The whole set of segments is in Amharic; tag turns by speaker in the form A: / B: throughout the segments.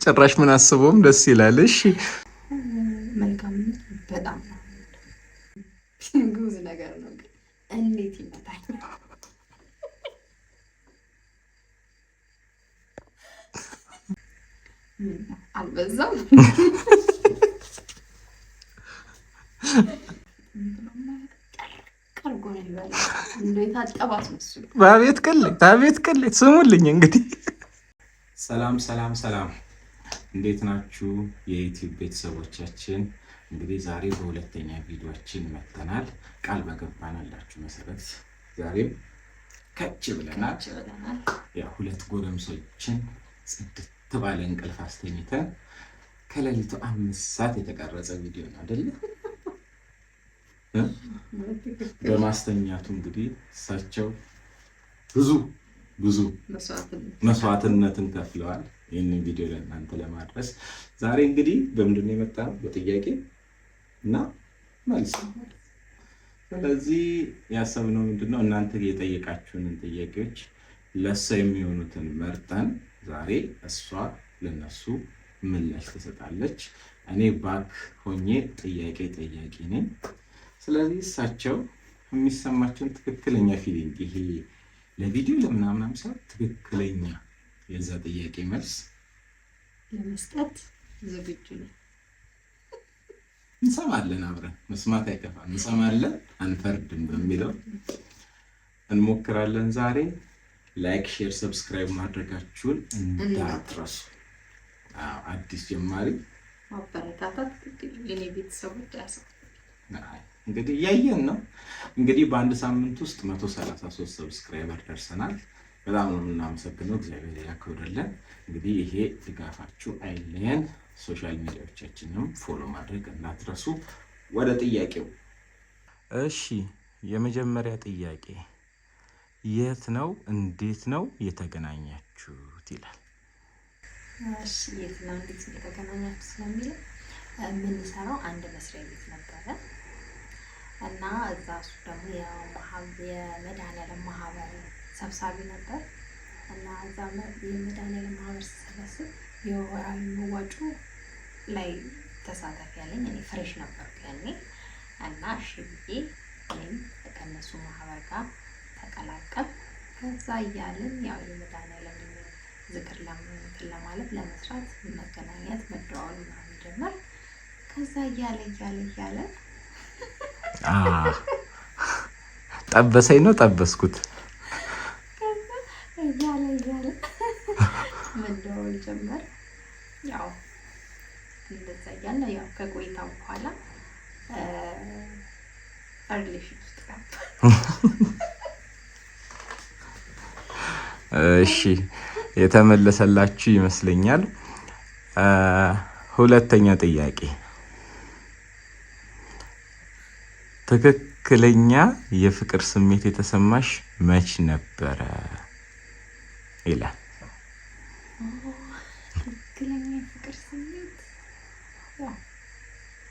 A: ጭራሽ ምን አስቦም ደስ ይላል። እሺ
B: መልካምነት በጣም ጉዝ ነገር ነው፣ ግን እንዴት ይመጣል? አልበዛም?
A: አቤት ቅሌት ስሙልኝ እንግዲህ። ሰላም ሰላም ሰላም፣ እንዴት ናችሁ የዩቲዩብ ቤተሰቦቻችን? እንግዲህ ዛሬ በሁለተኛ ቪዲዮአችን መጥተናል። ቃል በገባንላችሁ መሰረት ዛሬም ከች ብለናል። ያው ሁለት ጎረምሶችን ጽድት ባለ እንቅልፍ አስተኝተን ከሌሊቱ 5 ሰዓት የተቀረጸ ቪዲዮ ነው አይደል? በማስተኛቱ እንግዲህ እሳቸው ብዙ መስዋዕትነትን ከፍለዋል ይህንን ቪዲዮ ለእናንተ ለማድረስ። ዛሬ እንግዲህ በምንድን ነው የመጣነው? በጥያቄ እና መልስ። ስለዚህ ያሰብነው ምንድነው እናንተ የጠየቃችሁንን ጥያቄዎች ለእሷ የሚሆኑትን መርጠን ዛሬ እሷ ለነሱ ምላሽ ትሰጣለች። እኔ ባክ ሆኜ ጥያቄ ጠያቂ ነኝ። ስለዚህ እሳቸው የሚሰማቸውን ትክክለኛ ፊሊንግ ይሄ ለቪዲዮ ለምናምናም ሰው ትክክለኛ የዛ ጥያቄ መልስ
B: ለመስጠት ዝግጁ ነኝ።
A: እንሰማለን፣ አብረን መስማት አይከፋም። እንሰማለን አንፈርድም በሚለው እንሞክራለን። ዛሬ ላይክ፣ ሼር፣ ሰብስክራይብ ማድረጋችሁን እንዳትረሱ። አዲስ ጀማሪ
B: ማበረታታት የኔ ቤተሰቦች ያሰው
A: እንግዲህ እያየን ነው። እንግዲህ በአንድ ሳምንት ውስጥ 133 ሰብስክራይበር ደርሰናል። በጣም ነው የምናመሰግነው፣ እግዚአብሔር ያክብርልን። እንግዲህ ይሄ ድጋፋችሁ አይለየን። ሶሻል ሚዲያዎቻችንም ፎሎ ማድረግ እንዳትረሱ። ወደ ጥያቄው። እሺ የመጀመሪያ ጥያቄ የት ነው እንዴት ነው የተገናኛችሁት ይላል።
B: እሺ የት ነው እንዴት ነው የተገናኛችሁት ስለሚለው የምንሰራው አንድ መስሪያ ቤት ነበረ እና እዛ እሱ ደግሞ የመድኃኒዓለም ማህበር ሰብሳቢ ነበር እና እዛ የመድኃኒዓለም ማህበር ሲሰበስብ የወራዊ መዋጮ ላይ ተሳታፊ ያለኝ እኔ ፍሬሽ ነበርኩ ያኔ እና እሺ ብዬ እኔም ከእነሱ ማህበር ጋር ተቀላቀል። ከዛ እያልን ያው የመድኃኒዓለም ዝክር ለማለት ለመስራት መገናኘት መደዋወል ምናምን ጀመር። ከዛ እያለ
A: ጠበሰኝ ነው ጠበስኩት።
B: ከዛ እያለ መደዋወል ጀመር። ያው እንደዛ እያለ ያው ከቆይታ በኋላ ሪሌሽን ውስጥ ገባ።
A: እሺ የተመለሰላችሁ ይመስለኛል። ሁለተኛ ጥያቄ ትክክለኛ የፍቅር ስሜት የተሰማሽ መች ነበረ ይላል።
B: ትክክለኛ የፍቅር ስሜት ያው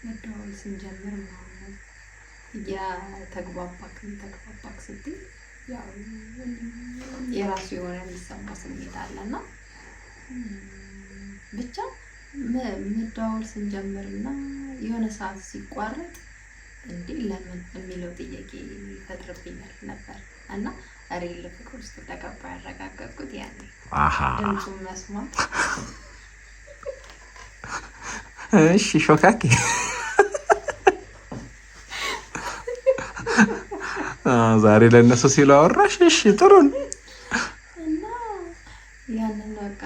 B: መደዋወል ስንጀምር ነው። ተግባባክ ስትይ ያው የራሱ የሆነ የሚሰማ ስሜት አለና ብቻ መደዋወል ስንጀምርና የሆነ ሰዓት ሲቋረጥ እንዴ ለምን የሚለው ጥያቄ ይፈጥርብኛል ነበር እና ሪል ፍቅር ውስጥ ተገባ ያረጋገጥኩት ያኔ ድምፁን መስማት።
A: እሺ ሾካኪ ዛሬ ለነሱ ሲሉ አወራሽ። እሺ ጥሩ ነው።
B: እና ያንን በቃ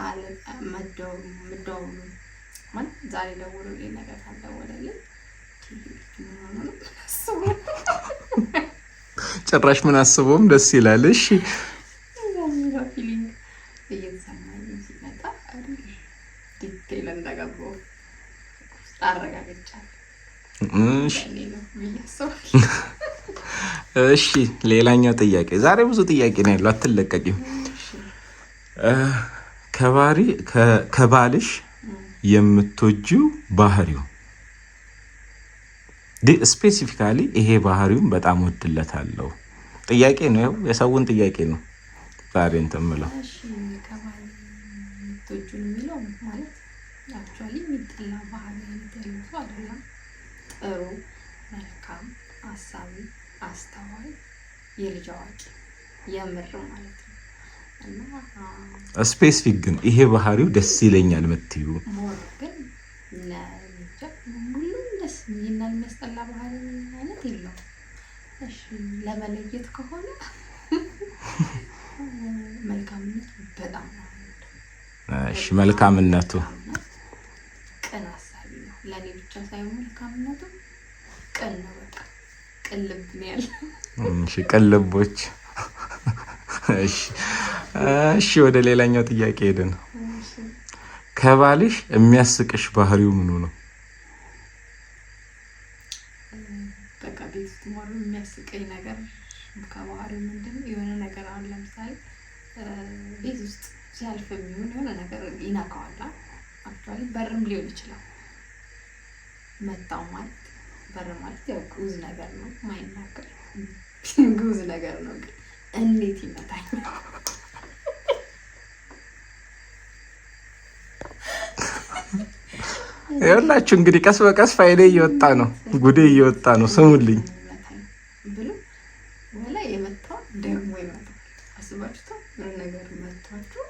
B: አለ መደዋወሉ ማለት ዛሬ ደውሎልኝ ነገር ካልደወለልኝ
A: ጭራሽ ምን አስቦም ደስ ይላል። እሺ
B: ፊሊንግ እየተሰማኝ ሲመጣ ዲቴል እንደገባሁ አረጋግጫለሁ።
A: እሺ ሌላኛው ጥያቄ፣ ዛሬ ብዙ ጥያቄ ነው ያለው፣ አትለቀቂም። ከባልሽ የምትወጂው ባህሪው ስፔሲፊካሊ ይሄ ባህሪውን በጣም ወድለታለሁ። ጥያቄ ነው፣ የሰውን ጥያቄ ነው ዛሬ እንትን የምለው።
B: አትወጁን የሚለው ማለት አክቹዋሊ የሚጠላ ባህሪ አይነት ያለው ሰው አይደለም። ጥሩ፣ መልካም፣ አሳቢ፣ አስተዋይ፣ የልጅ አዋቂ የምር ማለት ነው። እና
C: ስፔሲፊክ ግን ይሄ ባህሪው ደስ ይለኛል የምትዩ
B: ሞር ግን ሁሉም ደስ የሚልና የሚያስጠላ ባህሪ አይነት የለውም። እሺ ለመለየት ከሆነ መልካምነት በጣም ነው።
C: እሺ መልካምነቱ
B: ቅን አሳቢ ነው። ለኔ ብቻ ሳይሆን መልካምነቱ ቅን ነው። በቃ ቅን ልብ ነው ያለው።
C: እሺ ቅን ልቦች። እሺ ወደ ሌላኛው ጥያቄ ሄደን ከባልሽ የሚያስቅሽ ባህሪው ምኑ ነው?
B: በቃ ቤት ውስጥ ሞር የሚያስቀኝ ነገር ከባህሪው ምንድነው? የሆነ ነገር አሁን ለምሳሌ ቤት ውስጥ ሲያልፍ የሚሆን የሆነ ነገር ይነካዋል። አክቹዋሊ በርም ሊሆን ይችላል። መታው ማለት በር ማለት ያው ጉዝ ነገር ነው፣ ማይናገር ጉዝ ነገር ነው። ግን እንዴት ይመታኝ?
C: ይኸውላችሁ እንግዲህ ቀስ በቀስ ፋይሌ እየወጣ ነው፣ ጉዴ እየወጣ ነው። ስሙልኝ
B: ብሎ ወላ የመታው ደግሞ ይመታል። አስባችሁታ ነገር መታችሁ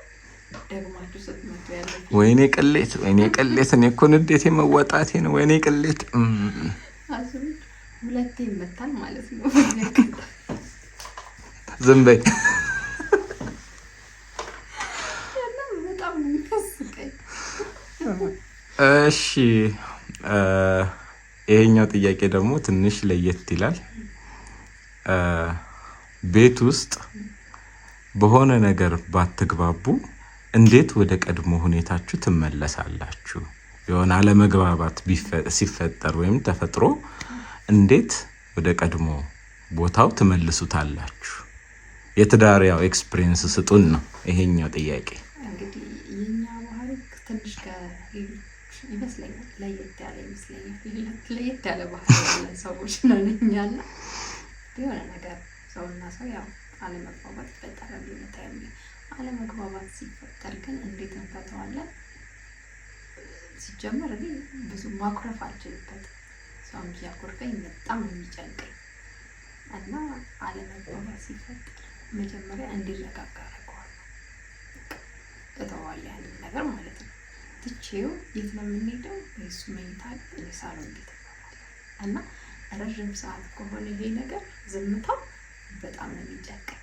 B: ደግማችሁ ስትመጡ ያለ
C: ወይኔ ቅሌት፣ ወይኔ ቅሌት። እኔ እኮ ንዴቴ መወጣቴ ነው። ወይኔ ቅሌት።
B: አስቡ፣ ሁለቴ ይመታል ማለት ነው።
C: ዝም በይ።
B: በጣም ነው የሚያስቀኝ።
C: እሺ ይሄኛው ጥያቄ ደግሞ ትንሽ ለየት ይላል። ቤት ውስጥ በሆነ ነገር ባትግባቡ እንዴት ወደ ቀድሞ ሁኔታችሁ ትመለሳላችሁ? የሆነ አለመግባባት ሲፈጠር ወይም ተፈጥሮ እንዴት ወደ ቀድሞ ቦታው ትመልሱታላችሁ? የትዳር ያው ኤክስፒሪየንስ ስጡን ነው ይሄኛው ጥያቄ።
B: እንግዲህ የኛ ባህሪ ትንሽ ከሌሎች ይመስለኛል ለየት ያለ ይመስለኛል። ለየት ያለ ባህሪ ያለን ሰዎች ነን እኛና የሆነ ነገር ሰውና ሰው ያው አለመግባባት ይፈጠራል። ታይም አለመግባባት ሲፈጠር ግን እንዴት እንፈተዋለን? ሲጀመር እኔ ብዙ ማኩረፍ አልችልበትም። ሰውም ሲያኮርፈኝ በጣም የሚጨንቀኝ እና አለመግባባት ሲፈጠር መጀመሪያ እንዲረጋጋ አደርገዋለሁ። እተዋለሁ ያንን ነገር ማለት ነው። ትቼው የት ነው የምንሄደው? እሱ መኝታ እኔ ሳሎን ቤት እና ረዥም ሰዓት ከሆነ ይሄ ነገር ዝምታው በጣም ነው የሚጨንቀኝ።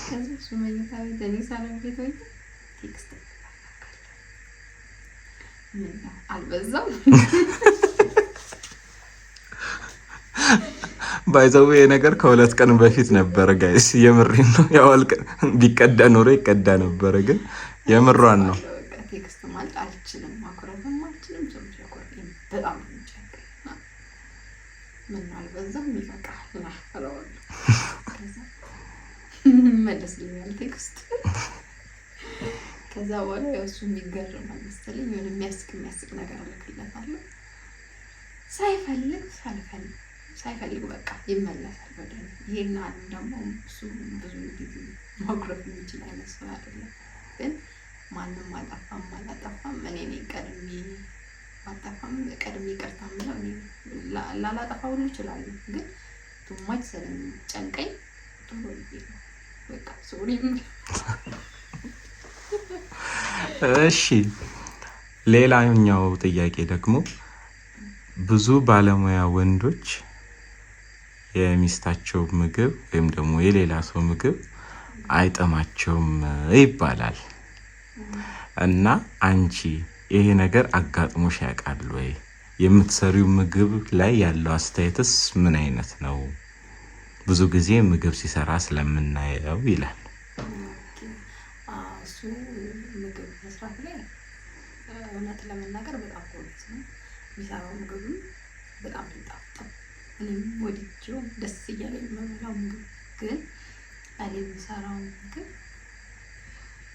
B: ከዚህ እሱ መኝታ ቤት እኔ ሳሎን ቤት ሆኜ ቴክስት ምን ነው አልበዛም?
C: ባይዘው ነገር ከሁለት ቀን በፊት ነበረ ጋይስ፣ የምሬን ነው። ያው ቢቀዳ ኖሮ ይቀዳ ነበረ፣ ግን የምሯን ነው።
B: ቴክስት ማለት አልችልም፣ ማኩረፍም አልችልም። ጀምሮ ያኮርፈኝ በጣም ነው የሚጨንቀኝ። ምን ነው አልበዛም? ይበቃል አላወራ ከዛ መልስልኛል ቴክስት። ከዛ በኋላ ያው እሱ የሚገርማል መሰለኝ የሆነ የሚያስቅ ነገር አልክለታለሁ። ሳይፈልግ በቃ ይመለሳል ወደ እኔ። ይሄን አሁን ደግሞ እሱ ብዙ ጊዜ ማኩረፍ የሚችል አይነት ሰው አይደለም። ግን ማንም አላጠፋም እኔ ነኝ ቀድሜ ይቅርታ የምለው እኔ ላላጠፋ ሁሉ እችላለሁ። ግን ቱማች ስለሚጨንቀኝ ቶሎ ብዬ ነው በቃ ሶሪ።
C: እሺ ሌላኛው ጥያቄ ደግሞ ብዙ ባለሙያ ወንዶች የሚስታቸው ምግብ ወይም ደግሞ የሌላ ሰው ምግብ አይጠማቸውም ይባላል እና አንቺ ይሄ ነገር አጋጥሞሽ ያውቃል ወይ? የምትሰሪው ምግብ ላይ ያለው አስተያየትስ ምን አይነት ነው? ብዙ ጊዜ ምግብ ሲሰራ ስለምናየው ይላል።
B: እሱ ምግብ መስራት ላይ እውነት ለመናገር በጣም ጎበዝ ነው። የሚሰራው ምግብ በጣም ይጣፍጣል። እኔም ወድጄው ደስ እያለኝ የምበላው ምግብ ግን እኔ የምሰራው ምግብ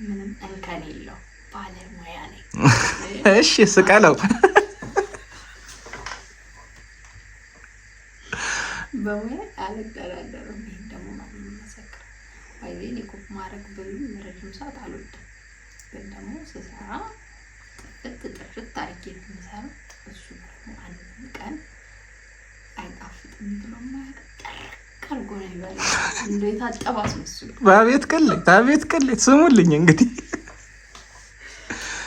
B: ምንም እንከን የለው ባለሙያ ነኝ።
C: እሺ ስቀለው
B: በሙያ አልደራደርም። ይሄን ደግሞ ማለት መሰከር ባይኔ ኮፕ ማድረግ ብዙ ረጅም ሰዓት አልወድም፣ ግን ደግሞ ስሰራ ጥርት አድርጌ የምሰራው እሱ ነው። አንድ ቀን አይጣፍጥም ብሎ ማያውቅ ቀርጎ ነው ይበላል። እንደው የታጠበ አስመስሉ።
C: በቤት ቅሌት ስሙልኝ እንግዲህ።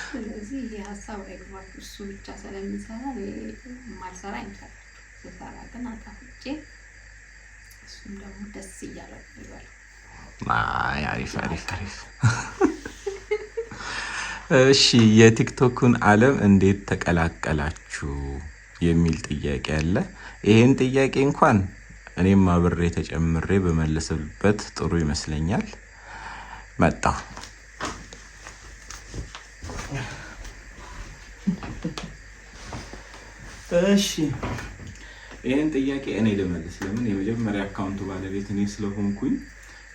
B: ስለዚህ ይሄ ሀሳብ አይግባችሁ። እሱ ብቻ ስለሚሰራ የማልሰራ አይመስላችሁ። ስሰራ ግን አጣፍጬ እሱም ደግሞ ደስ እያለ ይበላል።
C: አሪፍ። እሺ የቲክቶኩን ዓለም እንዴት ተቀላቀላችሁ የሚል ጥያቄ አለ። ይሄን ጥያቄ እንኳን እኔም አብሬ ተጨምሬ በመለስበት ጥሩ ይመስለኛል። መጣሁ። እሺ ይሄን ጥያቄ እኔ ልመልስ። ለምን የመጀመሪያ አካውንቱ ባለቤት እኔ ስለሆንኩኝ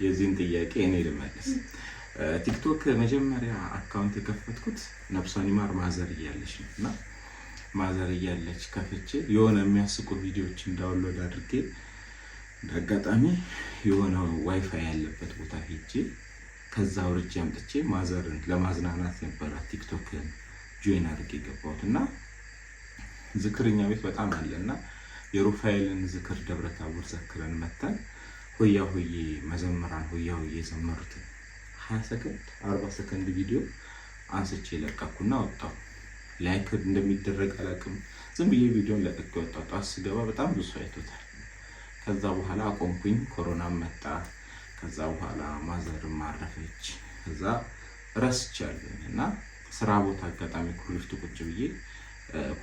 C: የዚህን ጥያቄ እኔ ልመልስ። ቲክቶክ መጀመሪያ አካውንት የከፈትኩት ነፍሷን ይማር ማዘር እያለች ነው እና ማዘር እያለች ከፍቼ የሆነ የሚያስቁ ቪዲዮዎችን ዳውንሎድ አድርጌ እንዳጋጣሚ የሆነ ዋይፋይ ያለበት ቦታ ሄጄ ከዛ አውርጄ አምጥቼ ማዘርን ለማዝናናት ነበረ ቲክቶክን ጆይን አድርጌ ገባሁት እና ዝክርኛ ቤት በጣም አለና የሩፋኤልን ዝክር ደብረ ታቦር ዘክረን መተን ሆያ ሆዬ መዘምራን ሆያ ሆዬ የዘመሩትን 20 ሰከንድ 40 ሰከንድ ቪዲዮ አንስቼ ለቀኩና ወጣሁ። ላይክ እንደሚደረግ አላውቅም። ዝም ብዬ ቪዲዮን ለቀቅ ወጣሁ። ጧት ስገባ በጣም ብዙ አይቶታል። ከዛ በኋላ አቆምኩኝ። ኮሮና መጣ። ከዛ በኋላ ማዘርም አረፈች። ከዛ ረስቻለሁ እና ስራ ቦታ አጋጣሚ ኩሪፍቱ ቁጭ ብዬ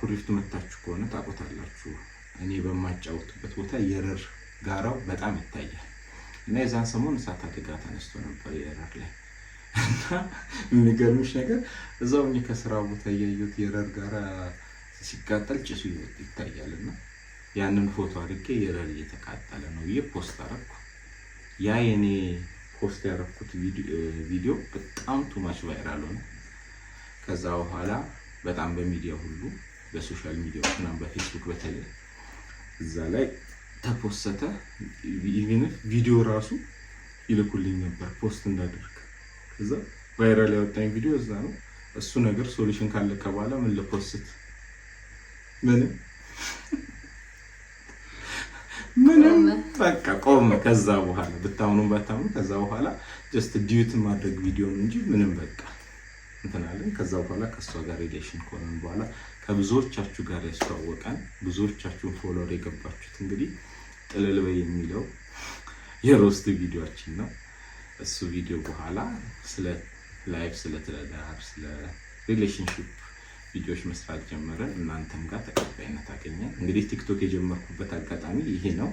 C: ኩሪፍቱ መታችሁ ከሆነ ታውቁታላችሁ። እኔ በማጫወትበት ቦታ የረር ጋራው በጣም ይታያል እና የዛን ሰሞን እሳት አደጋ ተነስቶ ነበር የረር ላይ እና የሚገርምሽ ነገር እዛው እኔ ከስራ ቦታ እያየሁት የረር ጋራ ሲቃጠል ጭሱ ይታያል እና ያንን ፎቶ አድርጌ የረር እየተቃጠለ ነው ብዬ ፖስት አደረኩ። ያ የኔ ፖስት ያደረኩት ቪዲዮ በጣም ቱማች ቫይራል ሆነ። ከዛ በኋላ በጣም በሚዲያ ሁሉ በሶሻል ሚዲያ እና በፌስቡክ በተለይ እዛ ላይ ተፖሰተ። ኢቭን ቪዲዮ ራሱ ይልኩልኝ ነበር ፖስት እንዳደርግ። ከዛ ቫይራል ያወጣኝ ቪዲዮ እዛ ነው። እሱ ነገር ሶሉሽን ካለቀ በኋላ ምን ልፖስት ምንም በቃ ቆም። ከዛ በኋላ ብታምኑ ባታምኑ ከዛ በኋላ ጀስት ዲዩት ማድረግ ቪዲዮ ነው እንጂ ምንም በቃ እንትናለን። ከዛ በኋላ ከሷ ጋር ሪሌሽን ከሆነን በኋላ ከብዙዎቻችሁ ጋር ያስተዋወቀን ብዙዎቻችሁን ፎሎወር የገባችሁት እንግዲህ ጥልል በይ የሚለው የሮስት ቪዲዮአችን ነው። እሱ ቪዲዮ በኋላ ስለ ላይፍ፣ ስለ ትዳር፣ ስለ ሪሌሽንሺፕ ቪዲዮዎች መስራት ጀመረን። እናንተም ጋር ተቀባይነት አገኘን። እንግዲህ ቲክቶክ የጀመርኩበት አጋጣሚ ይሄ ነው።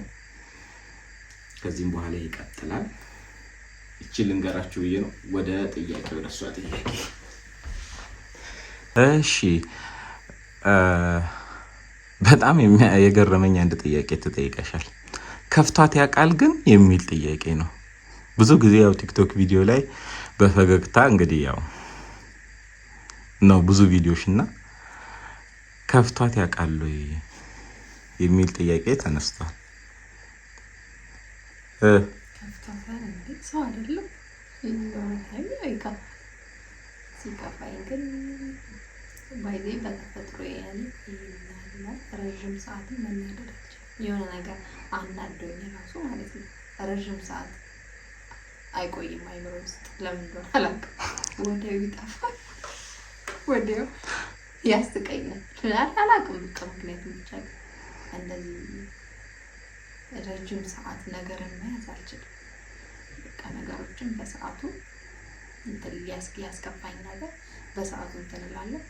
C: ከዚህም በኋላ ይቀጥላል። እቺ ልንገራችሁ ብዬ ነው። ወደ እሷ ጥያቄ። እሺ በጣም የገረመኝ አንድ ጥያቄ ተጠይቀሻል። ከፍቷት ያውቃል ግን የሚል ጥያቄ ነው። ብዙ ጊዜ ያው ቲክቶክ ቪዲዮ ላይ በፈገግታ እንግዲህ ያው ነው ብዙ ቪዲዮሽ እና ከፍቷት ያውቃል የሚል ጥያቄ ተነስቷል።
B: ከፍቷታል እንዴ? ሰው አይደለም ሲከፋኝ ግን ባይዜ በተፈጥሮ ያለ ረዥም ሰዓትን መናደድ የሆነ ነገር አናዶኝ ራሱ ማለት ነው። ረዥም ሰዓት አይቆይም አይምሮ ውስጥ ለምን እንደሆነ አላውቅም። ወዲያው ይጠፋል፣ ወዲያው ያስቀኛል። አላውቅም በቃ ምክንያቱም ብቻ እንደዚህ ረዥም ሰዓት ነገርን መያዝ አልችልም። በቃ ነገሮችን በሰዓቱ እንትን ያስከፋኝ ነገር በሰዓቱ እንትን እላለሁ።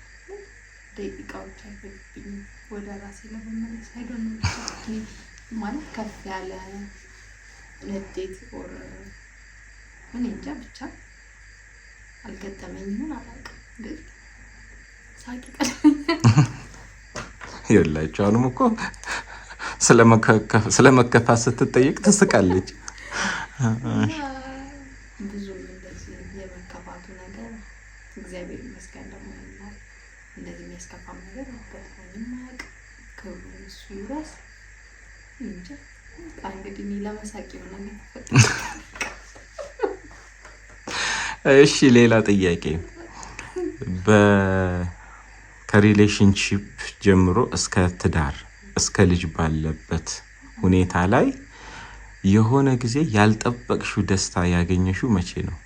B: ደቂቃዎች አይፈጅብኝም ወደ ራሴ ለመመለስ አይደለም ማለት ከፍ ያለ ንዴት ኦር እኔ እንጃ ብቻ አልገጠመኝም አላውቅም። ግን ሳቂ ቀድመኛል።
C: ይኸውላችሁ አሁንም እኮ ስለመከፋት ስትጠይቅ ትስቃለች።
B: ብዙ እንደዚህ የመከፋቱ ነገር እግዚአብሔር ይመስገን ደግሞ ይሆናል። እንደዚህ የሚያስከፋም ነገር ገጥሞኝም አያውቅም። ክብሩ እሱ ይድረስ እንጂ እንግዲህ እኔ ለመሳቅ የሆነ
C: እሺ ሌላ ጥያቄ ከሪሌሽንሺፕ ጀምሮ እስከ ትዳር እስከ ልጅ ባለበት ሁኔታ ላይ የሆነ ጊዜ ያልጠበቅሽው ደስታ ያገኘሽው መቼ ነው?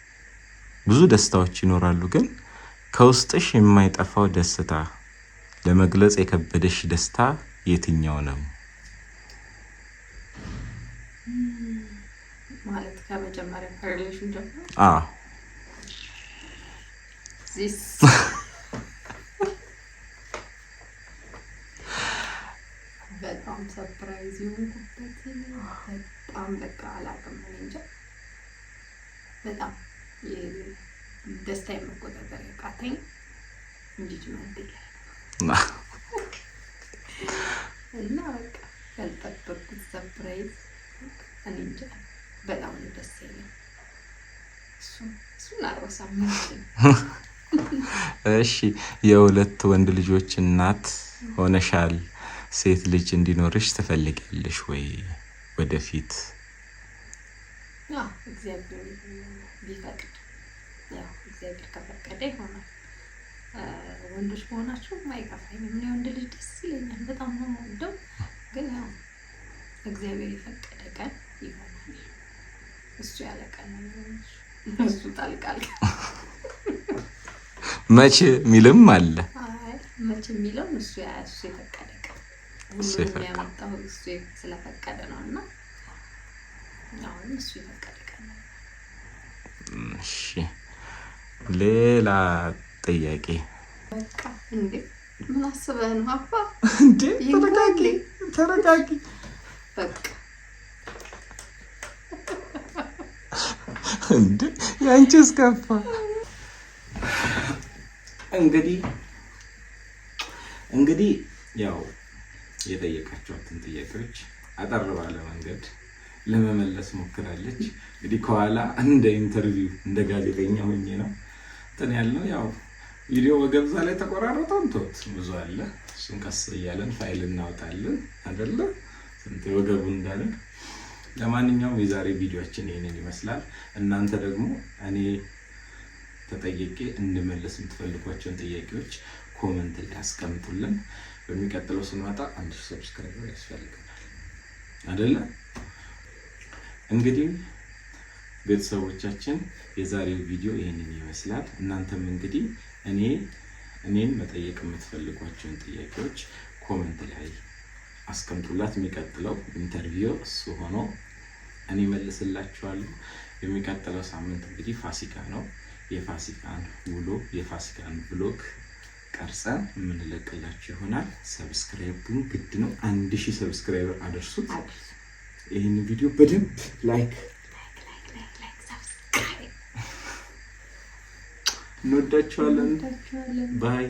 C: ብዙ ደስታዎች ይኖራሉ፣ ግን ከውስጥሽ የማይጠፋው ደስታ ለመግለጽ የከበደሽ ደስታ የትኛው ነው?
B: ማለት ከመጀመሪያ ከሪሌሽን ጀምሮ በጣም ሰርፕራይዝ የሆንኩበት በጣም በቃ አላውቅም እንጃ በጣም ደስታ የመቆጣጠር ያቃተኝ ኢንጌጅመንት ላይ እና በቃ ያልጠበቅኩት ሰርፕራይዝ እኔ እንጃ በጣም ደስ ይላል። እሱን አልረሳም።
C: እሺ የሁለት ወንድ ልጆች እናት ሆነሻል። ሴት ልጅ እንዲኖርሽ ትፈልጊያለሽ ወይ ወደፊት?
B: እግዚአብሔር ቢፈቅድ እግዚአብሔር ከፈቀደ ይሆናል። ወንዶች መሆናቸው አይከፋኝም። እኔ ወንድ ልጅ ደስ ይለኛል፣ በጣም ነው የምወደው። ግን ያው እግዚአብሔር የፈቀደ ቀን ይሆናል። እሱ ያለ ቀን ነው፣ እሱ ጣልቃል።
C: መቼ የሚልም አለ።
B: መቼ የሚለው እሱ የፈቀደ ቀን ሁሉም ያመጣው እሱ ስለፈቀደ ነው እና አሁን እሱ የፈቀደ ቀን ነው።
C: እሺ ሌላ ጥያቄ።
B: በቃ እንዴ ምን አስበህ ነው አባ?
C: እንዴ ተረጋጊ። በቃ እንዴ ያንቺስ ከፋ። እንግዲህ ያው የጠየቃቸዋትን ጥያቄዎች አጠር ባለ መንገድ ለመመለስ ሞክራለች። እንግዲህ ከኋላ እንደ ኢንተርቪው እንደ ጋዜጠኛ ሆኜ ነው እንትን ያልነው። ያው ቪዲዮ በገብዛ ላይ ተቆራርጠው እንቶት ብዙ አለ። እሱን ቀስ እያለን ፋይል እናወጣለን አይደለ? ስንት ወገቡ እንዳለ። ለማንኛውም የዛሬ ቪዲዮአችን ይሄንን ይመስላል። እናንተ ደግሞ እኔ ተጠይቄ እንድመለስ የምትፈልጓቸውን ጥያቄዎች ኮሜንት ላይ አስቀምጡልን። በሚቀጥለው ስንመጣ 1000 ሰብስክራይበር ያስፈልገናል አይደለ? እንግዲህ ቤተሰቦቻችን የዛሬው ቪዲዮ ይሄንን ይመስላል። እናንተም እንግዲህ እኔን መጠየቅ የምትፈልጓቸውን ጥያቄዎች ኮሜንት ላይ አስቀምጡላት። የሚቀጥለው ኢንተርቪው እሱ ሆኖ እኔ መልስላችኋለሁ። የሚቀጥለው ሳምንት እንግዲህ ፋሲካ ነው። የፋሲካን ውሎ የፋሲካን ብሎግ ቀርጸን የምንለቅላችሁ ይሆናል። ሰብስክራይቡን ግድ ነው። 1000 ሰብስክራይበር አደርሱት። ይህን ቪዲዮ በደንብ ላይክ ሰብስክራይብ። እንወዳችኋለን። ባይ